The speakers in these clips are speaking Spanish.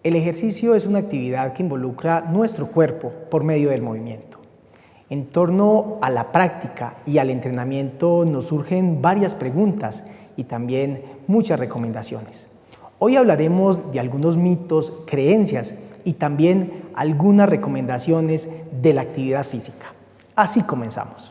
El ejercicio es una actividad que involucra nuestro cuerpo por medio del movimiento. En torno a la práctica y al entrenamiento nos surgen varias preguntas y también muchas recomendaciones. Hoy hablaremos de algunos mitos, creencias y también algunas recomendaciones de la actividad física. Así comenzamos.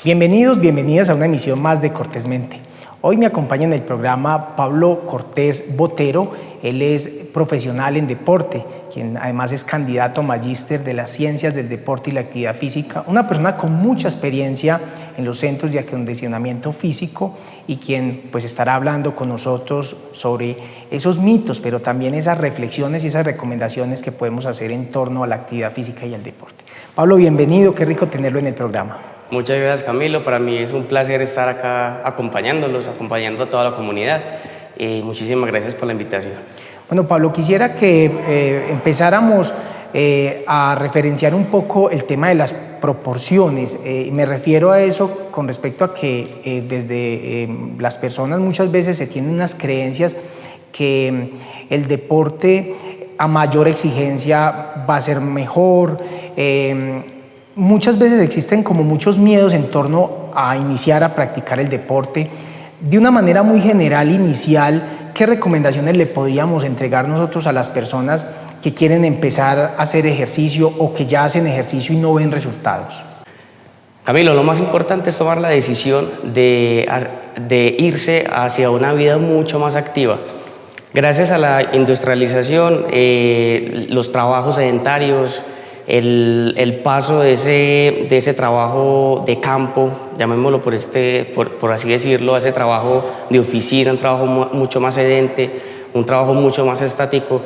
Bienvenidos, bienvenidas a una emisión más de Cortésmente. Hoy me acompaña en el programa Pablo Cortés Botero. Él es profesional en deporte, quien además es candidato a magíster de las ciencias del deporte y la actividad física, una persona con mucha experiencia en los centros de acondicionamiento físico y quien pues estará hablando con nosotros sobre esos mitos, pero también esas reflexiones y esas recomendaciones que podemos hacer en torno a la actividad física y al deporte. Pablo, bienvenido, qué rico tenerlo en el programa. Muchas gracias, Camilo. Para mí es un placer estar acá acompañando a toda la comunidad. Muchísimas gracias por la invitación. Bueno, Pablo, quisiera que empezáramos a referenciar un poco el tema de las proporciones. Me refiero a eso con respecto a que desde las personas muchas veces se tienen unas creencias que el deporte a mayor exigencia va a ser mejor. Muchas veces existen como muchos miedos en torno a iniciar a practicar el deporte. De una manera muy general, inicial, ¿qué recomendaciones le podríamos entregar nosotros a las personas que quieren empezar a hacer ejercicio o que ya hacen ejercicio y no ven resultados? Camilo, lo más importante es tomar la decisión de irse hacia una vida mucho más activa. Gracias a la industrialización, los trabajos sedentarios, el paso de ese trabajo de campo, llamémoslo por así decirlo, a ese trabajo de oficina, un trabajo mucho más sedente, un trabajo mucho más estático.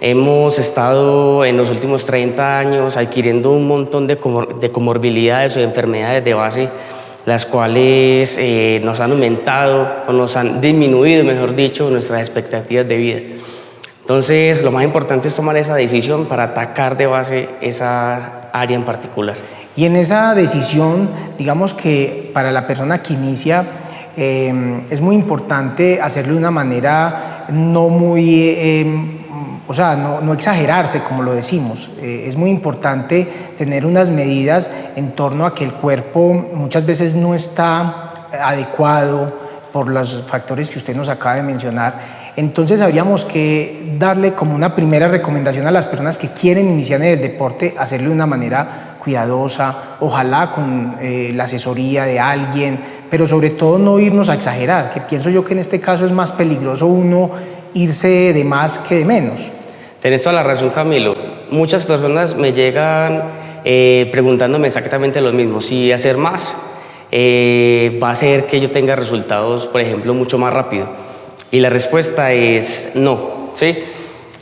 Hemos estado en los últimos 30 años adquiriendo un montón de comorbilidades o de enfermedades de base, las cuales nos han aumentado o nos han disminuido, mejor dicho, nuestras expectativas de vida. Entonces, lo más importante es tomar esa decisión para atacar de base esa área en particular. Y en esa decisión, digamos que para la persona que inicia, es muy importante hacerlo de una manera no muy, no exagerarse, como lo decimos. Es muy importante tener unas medidas en torno a que el cuerpo muchas veces no está adecuado por los factores que usted nos acaba de mencionar. Entonces habríamos que darle como una primera recomendación a las personas que quieren iniciar en el deporte, hacerlo de una manera cuidadosa, ojalá con la asesoría de alguien, pero sobre todo no irnos a exagerar, que pienso yo que en este caso es más peligroso uno irse de más que de menos. Tienes toda la razón, Camilo. Muchas personas me llegan preguntándome exactamente lo mismo, si hacer más va a hacer que yo tenga resultados, por ejemplo, mucho más rápido. Y la respuesta es no, ¿sí?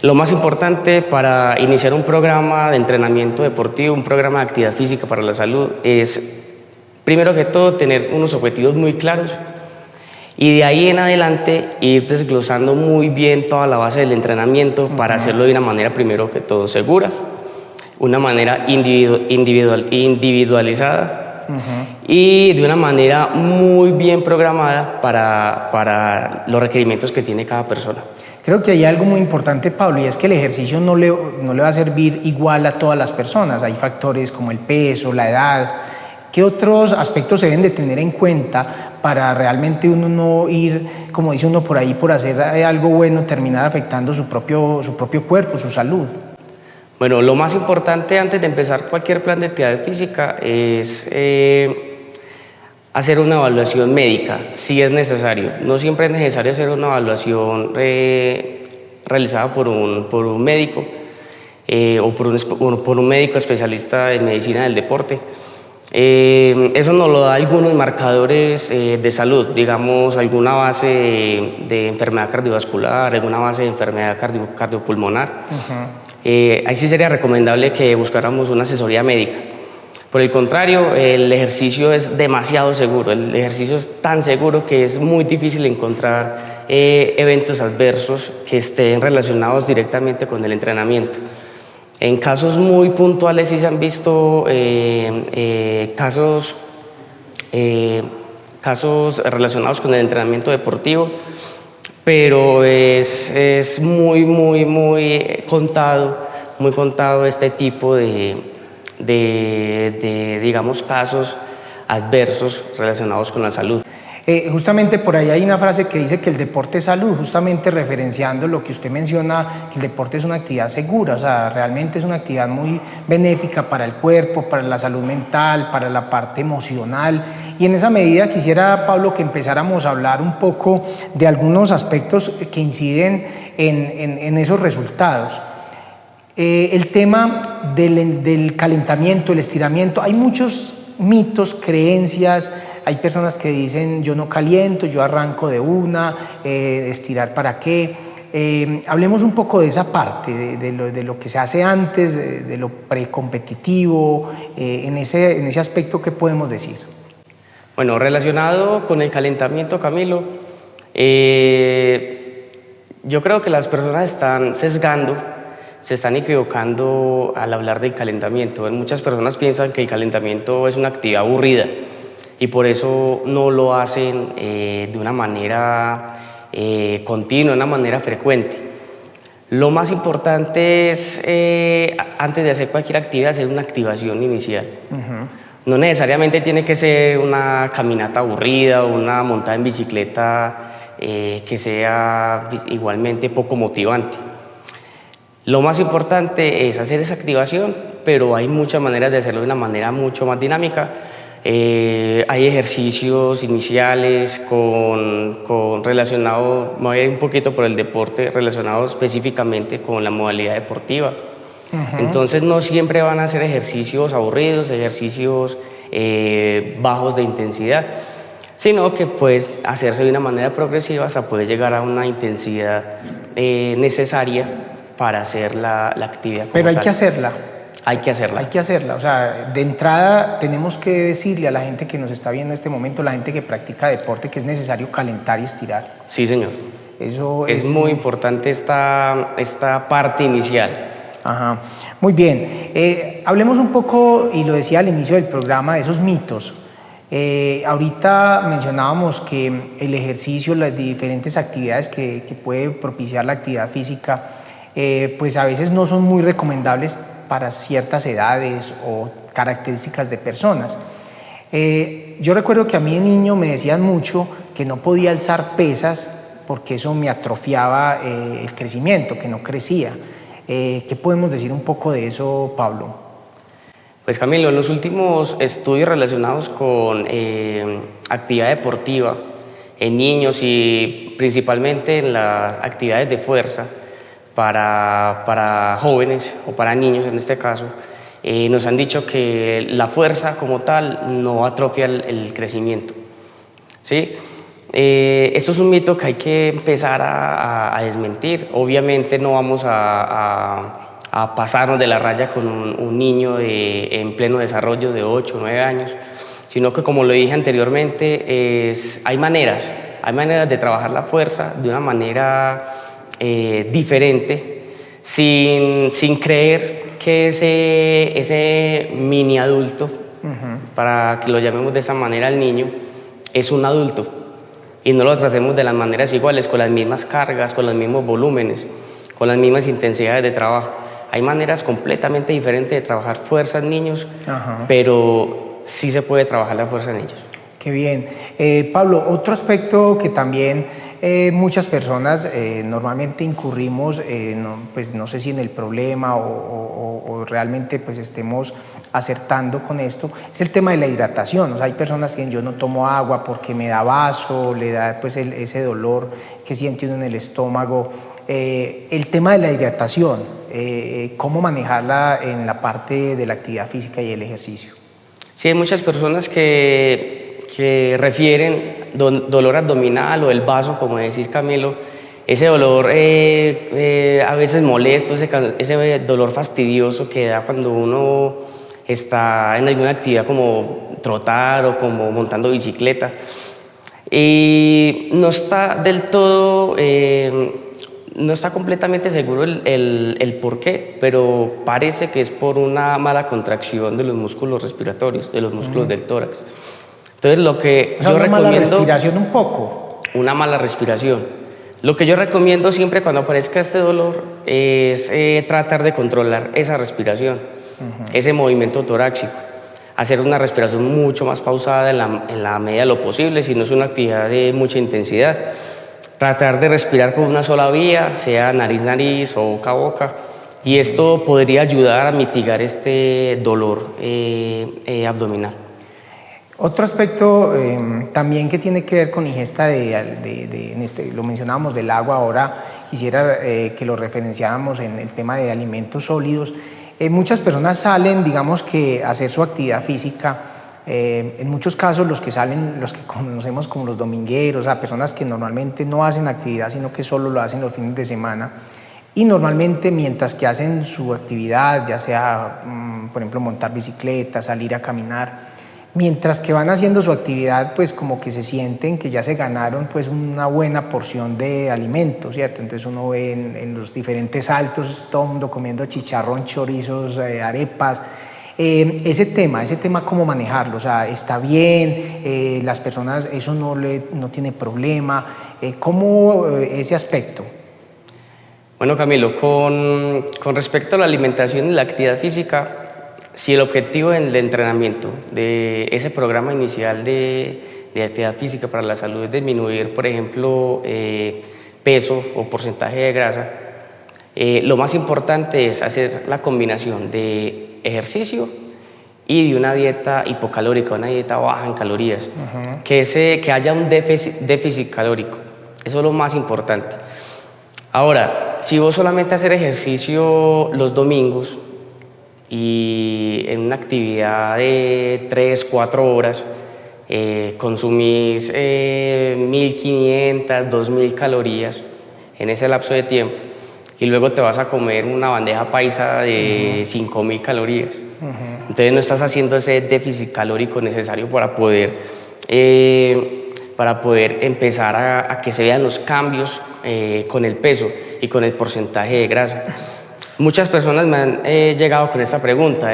Lo más importante para iniciar un programa de entrenamiento deportivo, un programa de actividad física para la salud, es, primero que todo, tener unos objetivos muy claros y de ahí en adelante ir desglosando muy bien toda la base del entrenamiento para hacerlo de una manera, primero que todo, segura, una manera individualizada, y de una manera muy bien programada para los requerimientos que tiene cada persona. Creo que hay algo muy importante, Pablo, y es que el ejercicio no le va a servir igual a todas las personas. Hay factores como el peso, la edad. ¿Qué otros aspectos se deben de tener en cuenta para realmente uno no ir, como dice uno por ahí, por hacer algo bueno, terminar afectando su propio cuerpo, su salud? Bueno, lo más importante antes de empezar cualquier plan de actividad física es hacer una evaluación médica, si es necesario. No siempre es necesario hacer una evaluación realizada por un médico o por un médico especialista en medicina del deporte. Eso nos lo da algunos marcadores de salud, digamos alguna base de enfermedad cardiovascular, alguna base de enfermedad cardiopulmonar. Ahí sí sería recomendable que buscáramos una asesoría médica. Por el contrario, el ejercicio es demasiado seguro. El ejercicio es tan seguro que es muy difícil encontrar eventos adversos que estén relacionados directamente con el entrenamiento. En casos muy puntuales sí se han visto casos relacionados con el entrenamiento deportivo, pero es muy contado este tipo de digamos, casos adversos relacionados con la salud. Justamente por ahí hay una frase que dice que el deporte es salud, justamente referenciando lo que usted menciona, que el deporte es una actividad segura, o sea, realmente es una actividad muy benéfica para el cuerpo, para la salud mental, para la parte emocional. Y en esa medida quisiera, Pablo, que empezáramos a hablar un poco de algunos aspectos que inciden en esos resultados. El tema del calentamiento, el estiramiento, hay muchos mitos, creencias. Hay personas que dicen yo no caliento, yo arranco de una, estirar para qué. Hablemos un poco de esa parte, de lo que se hace antes, de lo precompetitivo, en ese aspecto, ¿qué podemos decir? Bueno, relacionado con el calentamiento, Camilo, yo creo que las personas están sesgando, se están equivocando al hablar del calentamiento. Muchas personas piensan que el calentamiento es una actividad aburrida y por eso no lo hacen de una manera continua, de una manera frecuente. Lo más importante es, antes de hacer cualquier actividad, hacer una activación inicial. No necesariamente tiene que ser una caminata aburrida o una montada en bicicleta que sea igualmente poco motivante. Lo más importante es hacer esa activación, pero hay muchas maneras de hacerlo de una manera mucho más dinámica. Hay ejercicios iniciales relacionados, me voy a ir un poquito por el deporte, relacionado específicamente con la modalidad deportiva. Entonces no siempre van a ser ejercicios aburridos, ejercicios bajos de intensidad, sino que puedes hacerse de una manera progresiva hasta poder llegar a una intensidad necesaria para hacer la actividad. Pero hay que hacerla. Hay que hacerla. Hay que hacerla. O sea, de entrada tenemos que decirle a la gente que nos está viendo en este momento, la gente que practica deporte, que es necesario calentar y estirar. Sí, señor. Eso es muy importante esta parte inicial. Ajá. Muy bien. Hablemos un poco, y lo decía al inicio del programa, de esos mitos. Ahorita mencionábamos que el ejercicio, las diferentes actividades que puede propiciar la actividad física, pues a veces no son muy recomendables para ciertas edades o características de personas. Yo recuerdo que a mí de niño me decían mucho que no podía alzar pesas porque eso me atrofiaba el crecimiento, que no crecía. ¿Qué podemos decir un poco de eso, Pablo? Pues Camilo, en los últimos estudios relacionados con actividad deportiva en niños y principalmente en las actividades de fuerza para jóvenes o para niños en este caso, nos han dicho que la fuerza como tal no atrofia el crecimiento, ¿sí? Esto es un mito que hay que empezar a desmentir. Obviamente no vamos a pasarnos de la raya con un niño en pleno desarrollo de 8 o 9 años, sino que, como lo dije anteriormente, hay maneras de trabajar la fuerza de una manera diferente, sin creer que ese mini adulto, para que lo llamemos de esa manera al niño, es un adulto y no lo tratemos de las maneras iguales, con las mismas cargas, con los mismos volúmenes, con las mismas intensidades de trabajo. Hay maneras completamente diferentes de trabajar fuerza en niños, pero sí se puede trabajar la fuerza en ellos. Qué bien. Pablo, otro aspecto que también muchas personas normalmente incurrimos, pues no sé si en el problema o realmente pues estemos acertando con esto, es el tema de la hidratación. O sea, hay personas que dicen, yo no tomo agua porque me da vaso, le da pues ese dolor que siente uno en el estómago. El tema de la hidratación, ¿cómo manejarla en la parte de la actividad física y el ejercicio? Sí, hay muchas personas que refieren dolor abdominal o el vaso, como decís, Camilo, ese dolor a veces molesto, ese dolor fastidioso que da cuando uno está en alguna actividad como trotar o como montando bicicleta. Y no está del todo, no está completamente seguro el por qué, pero parece que es por una mala contracción de los músculos respiratorios, de los músculos del tórax. Entonces, lo que O sea, yo una recomiendo... mala respiración un poco. Una mala respiración. Lo que yo recomiendo siempre cuando aparezca este dolor es tratar de controlar esa respiración, ese movimiento torácico. Hacer una respiración mucho más pausada en la medida de lo posible, si no es una actividad de mucha intensidad. Tratar de respirar por una sola vía, sea nariz-nariz o boca-boca. Y esto podría ayudar a mitigar este dolor abdominal. Otro aspecto también que tiene que ver con ingesta lo mencionábamos del agua, ahora quisiera que lo referenciáramos en el tema de alimentos sólidos. Muchas personas salen, digamos que a hacer su actividad física, en muchos casos los que salen, los que conocemos como los domingueros, o sea, personas que normalmente no hacen actividad, sino que solo lo hacen los fines de semana, y normalmente mientras que hacen su actividad, ya sea, por ejemplo, montar bicicleta, salir a caminar, mientras que van haciendo su actividad, pues como que se sienten que ya se ganaron pues una buena porción de alimento, ¿cierto? Entonces uno ve en los diferentes saltos todo el mundo comiendo chicharrón, chorizos, arepas. Ese tema, ¿cómo manejarlo? O sea, ¿está bien? ¿Las personas, eso no tiene problema? ¿Cómo ese aspecto? Bueno, Camilo, con respecto a la alimentación y la actividad física, si el objetivo del entrenamiento de ese programa inicial de actividad física para la salud es disminuir, por ejemplo, peso o porcentaje de grasa, lo más importante es hacer la combinación de ejercicio y de una dieta hipocalórica, una dieta baja en calorías, que haya un déficit calórico. Eso es lo más importante. Ahora, si vos solamente hacer ejercicio los domingos y en una actividad de 3-4 horas consumís 1.500, 2.000 calorías en ese lapso de tiempo y luego te vas a comer una bandeja paisa de 5.000 calorías. Entonces no estás haciendo ese déficit calórico necesario para poder empezar a que se vean los cambios con el peso y con el porcentaje de grasa. Muchas personas me han llegado con esta pregunta,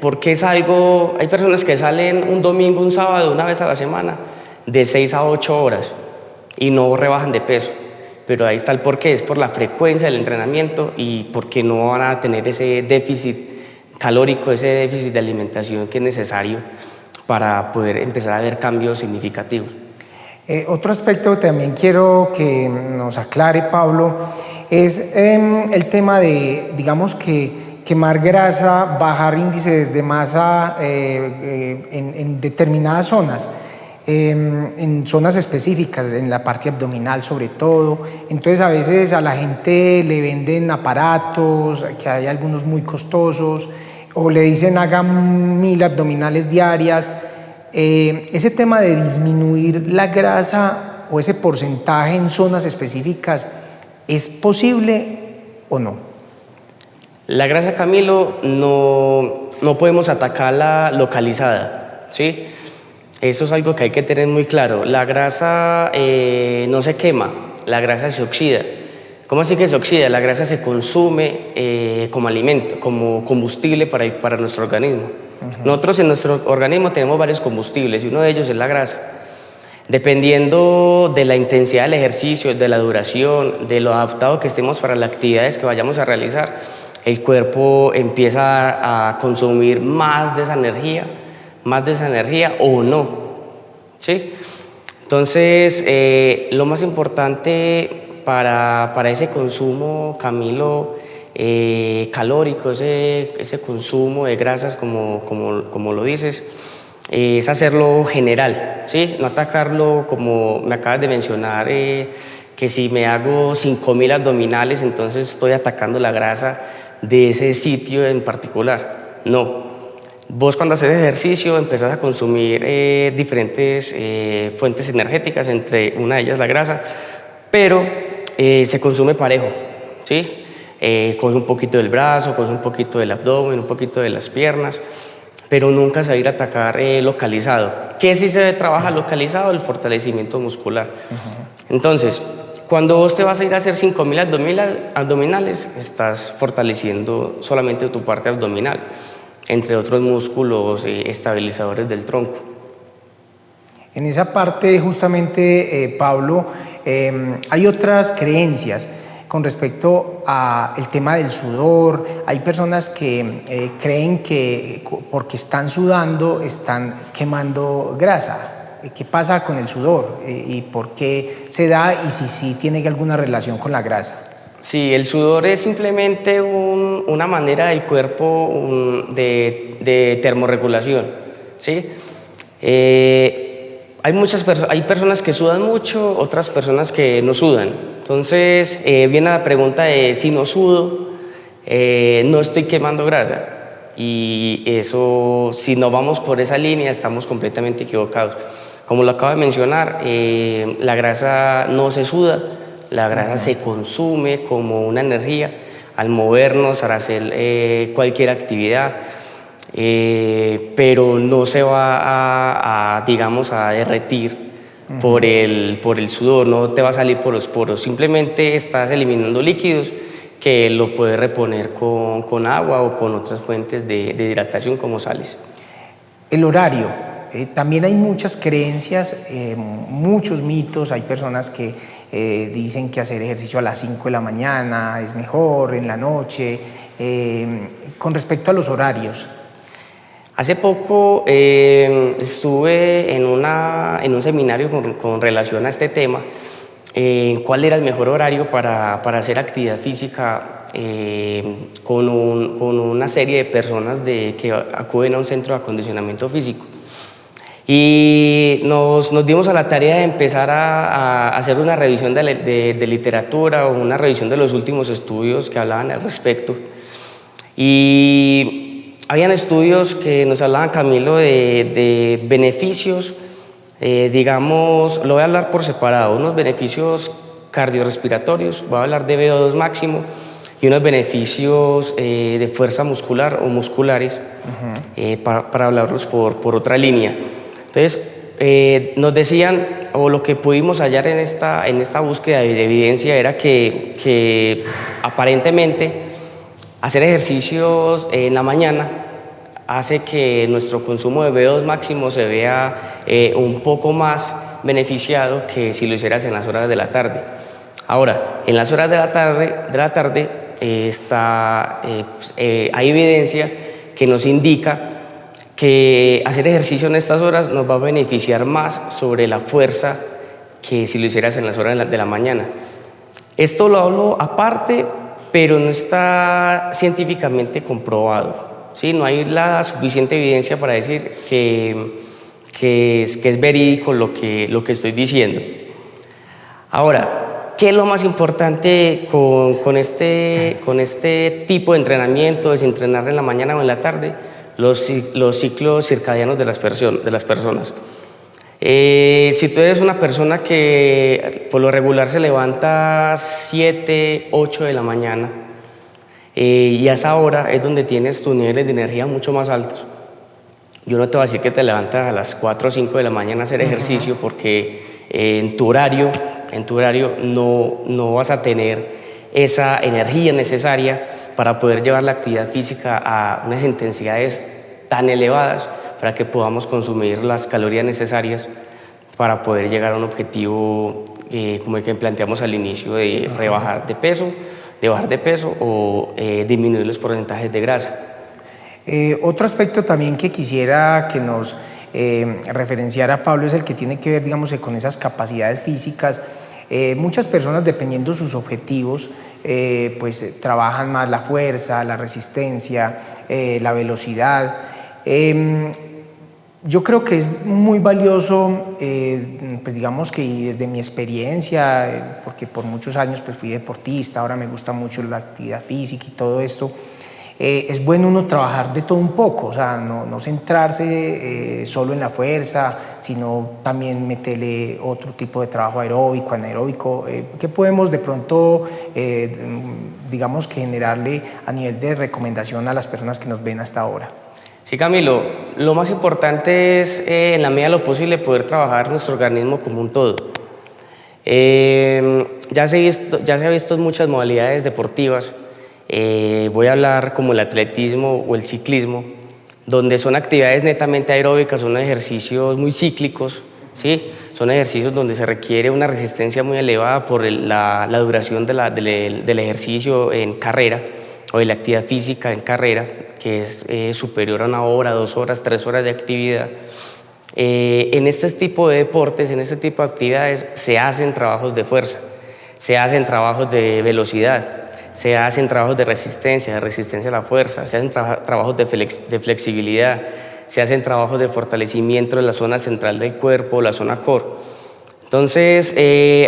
¿por qué salgo? Hay personas que salen un domingo, un sábado, una vez a la semana, de 6 a 8 horas y no rebajan de peso. Pero ahí está el porqué, es por la frecuencia del entrenamiento y porque no van a tener ese déficit calórico, ese déficit de alimentación que es necesario para poder empezar a ver cambios significativos. Otro aspecto que también quiero que nos aclare, Pablo, es el tema de, digamos, que quemar grasa, bajar índices de masa en determinadas zonas, en zonas específicas, en la parte abdominal sobre todo. Entonces a veces a la gente le venden aparatos, que hay algunos muy costosos, o le dicen hagan 1.000 abdominales diarias. Ese tema de disminuir la grasa o ese porcentaje en zonas específicas, ¿es posible o no? La grasa, Camilo, no podemos atacarla localizada, ¿sí? Eso es algo que hay que tener muy claro. La grasa no se quema, la grasa se oxida. ¿Cómo así que se oxida? La grasa se consume como alimento, como combustible para nuestro organismo. Nosotros en nuestro organismo tenemos varios combustibles y uno de ellos es la grasa. Dependiendo de la intensidad del ejercicio, de la duración, de lo adaptado que estemos para las actividades que vayamos a realizar, el cuerpo empieza a consumir más de esa energía o no, ¿sí? Entonces, lo más importante para ese consumo, Camilo, calórico, ese consumo de grasas, como lo dices, es hacerlo general, ¿sí? No atacarlo como me acabas de mencionar, que si me hago 5.000 abdominales, entonces estoy atacando la grasa de ese sitio en particular. No. Vos cuando haces ejercicio empezás a consumir diferentes fuentes energéticas, entre una de ellas la grasa, pero se consume parejo, ¿sí? Coge un poquito del brazo, coge un poquito del abdomen, un poquito de las piernas, pero nunca se va a ir a atacar localizado. ¿Qué sí se trabaja localizado? El fortalecimiento muscular. Entonces, cuando vos te vas a ir a hacer 5.000 abdominales, estás fortaleciendo solamente tu parte abdominal, entre otros músculos estabilizadores del tronco. En esa parte, justamente, Pablo, hay otras creencias con respecto al tema del sudor. Hay personas que creen que porque están sudando están quemando grasa. ¿Qué pasa con el sudor? ¿Y por qué se da? Y si sí tiene alguna relación con la grasa. Sí, el sudor es simplemente una manera del cuerpo de termorregulación, ¿sí? Hay personas que sudan mucho, otras personas que no sudan. Entonces, viene la pregunta de si no sudo, no estoy quemando grasa. Y eso, si no vamos por esa línea, estamos completamente equivocados. Como lo acabo de mencionar, la grasa no se suda, la grasa se consume como una energía al movernos, al hacer cualquier actividad. Pero no se va digamos, a derretir por el sudor, no te va a salir por los poros, simplemente estás eliminando líquidos que lo puedes reponer con agua o con otras fuentes de hidratación como sales. El horario, también hay muchas creencias, muchos mitos. Hay personas que dicen que hacer ejercicio a las 5 de la mañana es mejor, en la noche. Con respecto a los horarios, hace poco estuve en un seminario con relación a este tema, cuál era el mejor horario para hacer actividad física con una serie de personas que acuden a un centro de acondicionamiento físico. Y nos dimos a la tarea de empezar a hacer una revisión de literatura o una revisión de los últimos estudios que hablaban al respecto. Y habían estudios que nos hablaban, Camilo, de beneficios, digamos, lo voy a hablar por separado, unos beneficios cardiorrespiratorios, voy a hablar de VO2 máximo, y unos beneficios de fuerza muscular o musculares, para hablarlos por otra línea. Entonces, nos decían, o lo que pudimos hallar en esta búsqueda de evidencia era que aparentemente hacer ejercicios en la mañana hace que nuestro consumo de VO2 máximo se vea un poco más beneficiado que si lo hicieras en las horas de la tarde. Ahora, en las horas de la tarde hay evidencia que nos indica que hacer ejercicio en estas horas nos va a beneficiar más sobre la fuerza que si lo hicieras en las horas de la mañana. Esto lo hablo aparte, pero no está científicamente comprobado, ¿sí? No hay la suficiente evidencia para decir que es verídico lo que estoy diciendo. Ahora, ¿qué es lo más importante con este tipo de entrenamiento, de entrenar en la mañana o en la tarde? Los ciclos circadianos de las personas. Si tú eres una persona que por lo regular se levanta 7, 8 de la mañana, y a esa hora es donde tienes tus niveles de energía mucho más altos, yo no te voy a decir que te levantas a las 4 o 5 de la mañana a hacer ejercicio, porque en tu horario no vas a tener esa energía necesaria para poder llevar la actividad física a unas intensidades tan elevadas para que podamos consumir las calorías necesarias para poder llegar a un objetivo como el que planteamos al inicio, de bajar de peso o disminuir los porcentajes de grasa. Otro aspecto también que quisiera que nos referenciara Pablo es el que tiene que ver, digamos, con esas capacidades físicas. Muchas personas, dependiendo sus objetivos, pues trabajan más la fuerza, la resistencia, la velocidad. Yo creo que es muy valioso, pues digamos que desde mi experiencia, porque por muchos años pues fui deportista, ahora me gusta mucho la actividad física y todo esto, es bueno uno trabajar de todo un poco, o sea, no centrarse solo en la fuerza, sino también meterle otro tipo de trabajo aeróbico, anaeróbico. ¿Qué podemos de pronto, digamos, que generarle a nivel de recomendación a las personas que nos ven hasta ahora? Sí, Camilo, lo más importante es, en la medida de lo posible, poder trabajar nuestro organismo como un todo. Ya se ha visto en muchas modalidades deportivas. Voy a hablar como el atletismo o el ciclismo, donde son actividades netamente aeróbicas, son ejercicios muy cíclicos, ¿sí? Son ejercicios donde se requiere una resistencia muy elevada por la duración del ejercicio en carrera o de la actividad física en carrera, que es superior a 1 hora, 2 horas, 3 horas de actividad. En este tipo de deportes, en este tipo de actividades, se hacen trabajos de fuerza, se hacen trabajos de velocidad, se hacen trabajos de resistencia a la fuerza, se hacen trabajos de flexibilidad, se hacen trabajos de fortalecimiento de la zona central del cuerpo, la zona core. Entonces,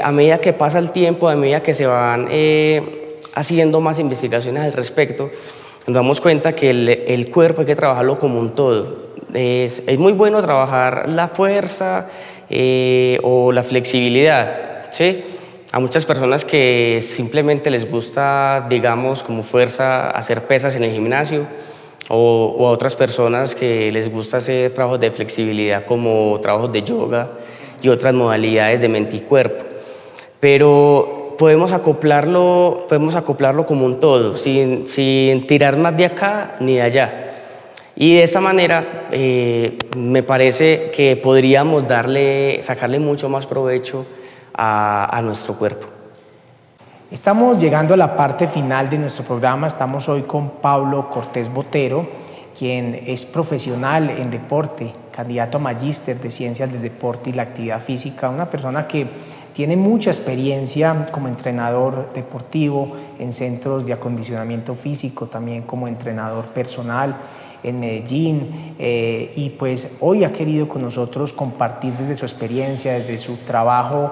a medida que pasa el tiempo, a medida que se van haciendo más investigaciones al respecto, nos damos cuenta que el cuerpo hay que trabajarlo como un todo. Es muy bueno trabajar la fuerza o la flexibilidad, ¿sí? A muchas personas que simplemente les gusta, digamos, como fuerza hacer pesas en el gimnasio, o a otras personas que les gusta hacer trabajos de flexibilidad como trabajos de yoga y otras modalidades de mente y cuerpo. Pero podemos acoplarlo como un todo, sin tirar más de acá ni de allá. Y de esta manera me parece que podríamos sacarle mucho más provecho a nuestro cuerpo. Estamos llegando a la parte final de nuestro programa. Estamos hoy con Pablo Cortés Botero, quien es profesional en deporte, candidato a magíster de Ciencias del Deporte y la Actividad Física, una persona que tiene mucha experiencia como entrenador deportivo en centros de acondicionamiento físico, también como entrenador personal en Medellín, y pues hoy ha querido con nosotros compartir desde su experiencia, desde su trabajo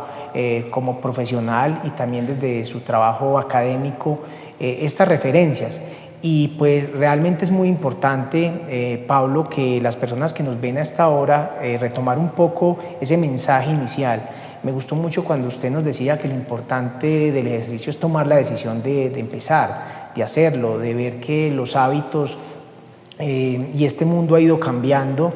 como profesional y también desde su trabajo académico, estas referencias. Y pues realmente es muy importante, Pablo, que las personas que nos ven a esta hora retomar un poco ese mensaje inicial. Me gustó mucho cuando usted nos decía que lo importante del ejercicio es tomar la decisión de empezar, de hacerlo, de ver que los hábitos y este mundo ha ido cambiando.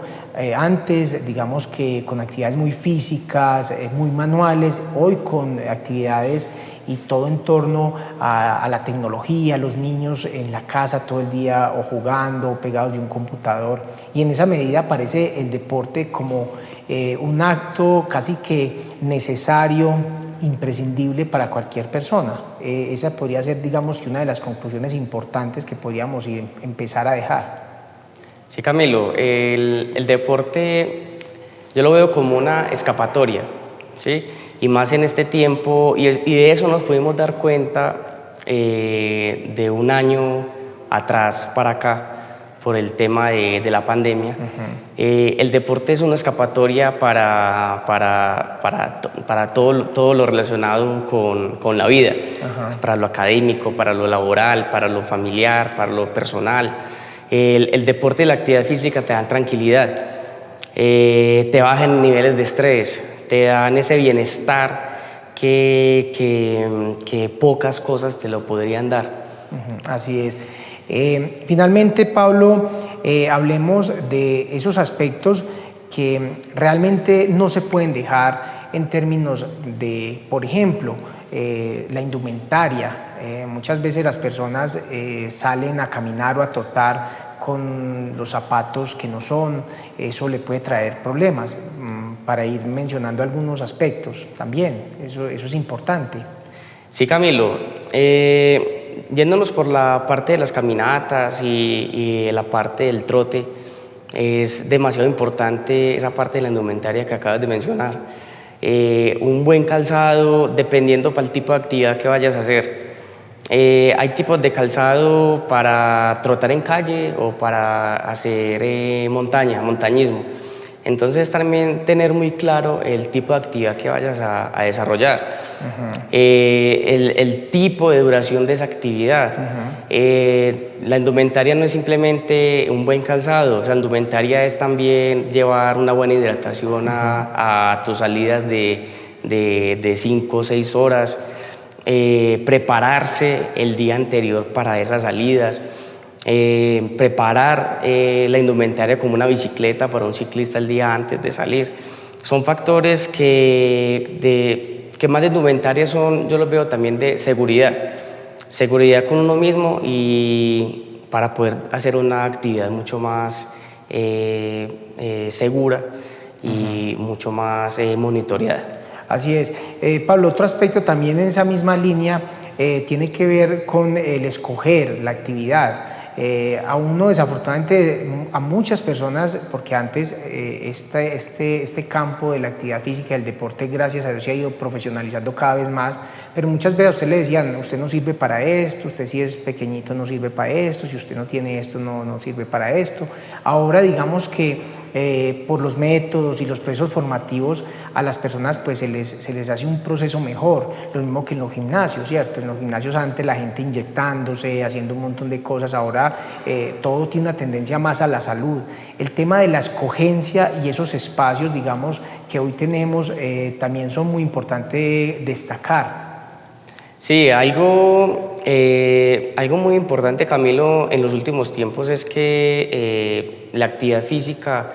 Antes, digamos que con actividades muy físicas, muy manuales, hoy con actividades y todo en torno a la tecnología, los niños en la casa todo el día o jugando, o pegados de un computador, y en esa medida aparece el deporte como un acto casi que necesario, imprescindible para cualquier persona. Esa podría ser, digamos, que una de las conclusiones importantes que podríamos empezar a dejar. Sí, Camilo, el deporte yo lo veo como una escapatoria, ¿sí? Y más en este tiempo, y de eso nos pudimos dar cuenta de un año atrás para acá, por el tema de la pandemia. El deporte es una escapatoria para todo lo relacionado con la vida, para lo académico, para lo laboral, para lo familiar, para lo personal. El deporte y la actividad física te dan tranquilidad, te bajan niveles de estrés, te dan ese bienestar que pocas cosas te lo podrían dar. Así es. Finalmente, Pablo, hablemos de esos aspectos que realmente no se pueden dejar en términos de, por ejemplo, la indumentaria. Muchas veces las personas salen a caminar o a trotar con los zapatos que no son, eso le puede traer problemas. Para ir mencionando algunos aspectos también, eso es importante. Sí, Camilo, yéndonos por la parte de las caminatas y la parte del trote, es demasiado importante esa parte de la indumentaria que acabas de mencionar. Un buen calzado, dependiendo para el tipo de actividad que vayas a hacer. Hay tipos de calzado para trotar en calle o para hacer montañismo. Entonces también tener muy claro el tipo de actividad que vayas a desarrollar, el tipo de duración de esa actividad. La indumentaria no es simplemente un buen calzado, o sea, la indumentaria es también llevar una buena hidratación a tus salidas de 5 o 6 horas, prepararse el día anterior para esas salidas. preparar la indumentaria como una bicicleta para un ciclista el día antes de salir. Son factores que más de indumentaria son, yo los veo también de seguridad. Seguridad con uno mismo y para poder hacer una actividad mucho más segura y mucho más monitoreada. Así es. Pablo, otro aspecto también en esa misma línea tiene que ver con el escoger la actividad. A uno, desafortunadamente, a muchas personas, porque antes este campo de la actividad física, del deporte, gracias a Dios, se ha ido profesionalizando cada vez más, pero muchas veces a usted le decían, usted no sirve para esto, usted si es pequeñito no sirve para esto, si usted no tiene esto no sirve para esto. Ahora digamos que por los métodos y los procesos formativos a las personas pues se les hace un proceso mejor, lo mismo que en los gimnasios, ¿cierto? En los gimnasios antes la gente inyectándose, haciendo un montón de cosas, ahora todo tiene una tendencia más a la salud. El tema de la escogencia y esos espacios, digamos, que hoy tenemos también son muy importantes destacar. Sí, algo muy importante, Camilo, en los últimos tiempos es que la actividad física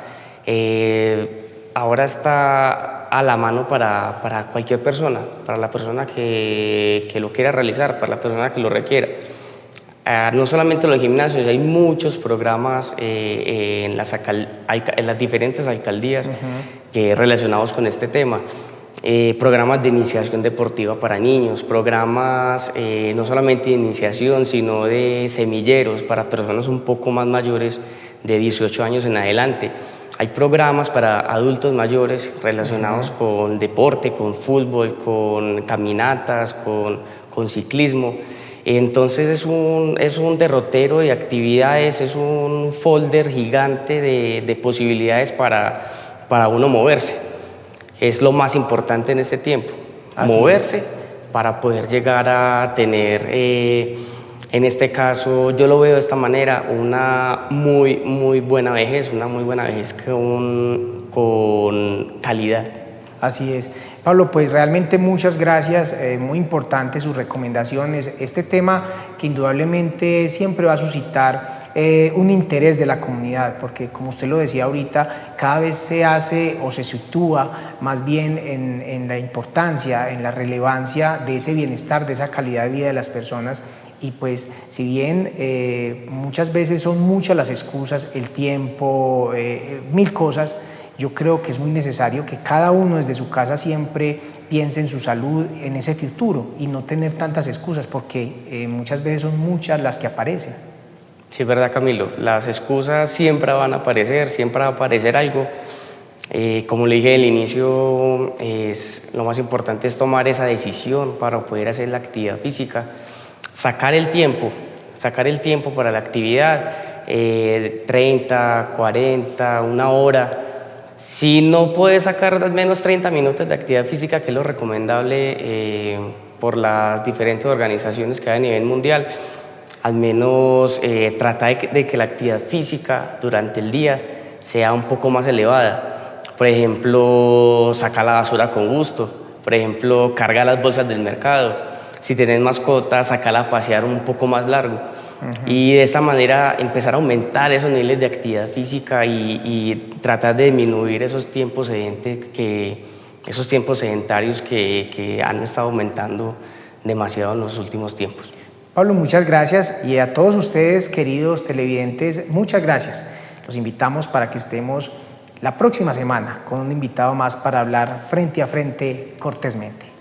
ahora está a la mano para cualquier persona, para la persona que lo quiera realizar, para la persona que lo requiera. No solamente en los gimnasios, hay muchos programas en las diferentes alcaldías relacionados con este tema. Programas de iniciación deportiva para niños, programas no solamente de iniciación, sino de semilleros para personas un poco más mayores de 18 años en adelante. Hay programas para adultos mayores relacionados con deporte, con fútbol, con caminatas, con ciclismo. Entonces es un derrotero de actividades, es un folder gigante de posibilidades para uno moverse. Es lo más importante en este tiempo, moverse para poder llegar a tener, en este caso, yo lo veo de esta manera, una muy buena vejez, con calidad. Así es. Pablo, pues realmente muchas gracias, muy importantes sus recomendaciones. Este tema que indudablemente siempre va a suscitar un interés de la comunidad, porque como usted lo decía ahorita, cada vez se hace o se sitúa más bien en la importancia, en la relevancia de ese bienestar, de esa calidad de vida de las personas. Y pues si bien muchas veces son muchas las excusas, el tiempo, mil cosas, yo creo que es muy necesario que cada uno desde su casa siempre piense en su salud, en ese futuro y no tener tantas excusas, porque muchas veces son muchas las que aparecen. Sí, es verdad, Camilo, las excusas siempre van a aparecer, siempre va a aparecer algo. Como le dije al inicio, lo más importante es tomar esa decisión para poder hacer la actividad física, sacar el tiempo para la actividad, 30, 40, una hora. Si no puedes sacar al menos 30 minutos de actividad física, que es lo recomendable por las diferentes organizaciones que hay a nivel mundial, al menos trata de que la actividad física durante el día sea un poco más elevada. Por ejemplo, saca la basura con gusto. Por ejemplo, carga las bolsas del mercado. Si tienes mascota, sacala a pasear un poco más largo. Y de esta manera empezar a aumentar esos niveles de actividad física y tratar de disminuir esos tiempos sedentarios que han estado aumentando demasiado en los últimos tiempos. Pablo, muchas gracias, y a todos ustedes, queridos televidentes, muchas gracias. Los invitamos para que estemos la próxima semana con un invitado más para hablar frente a frente cortésmente.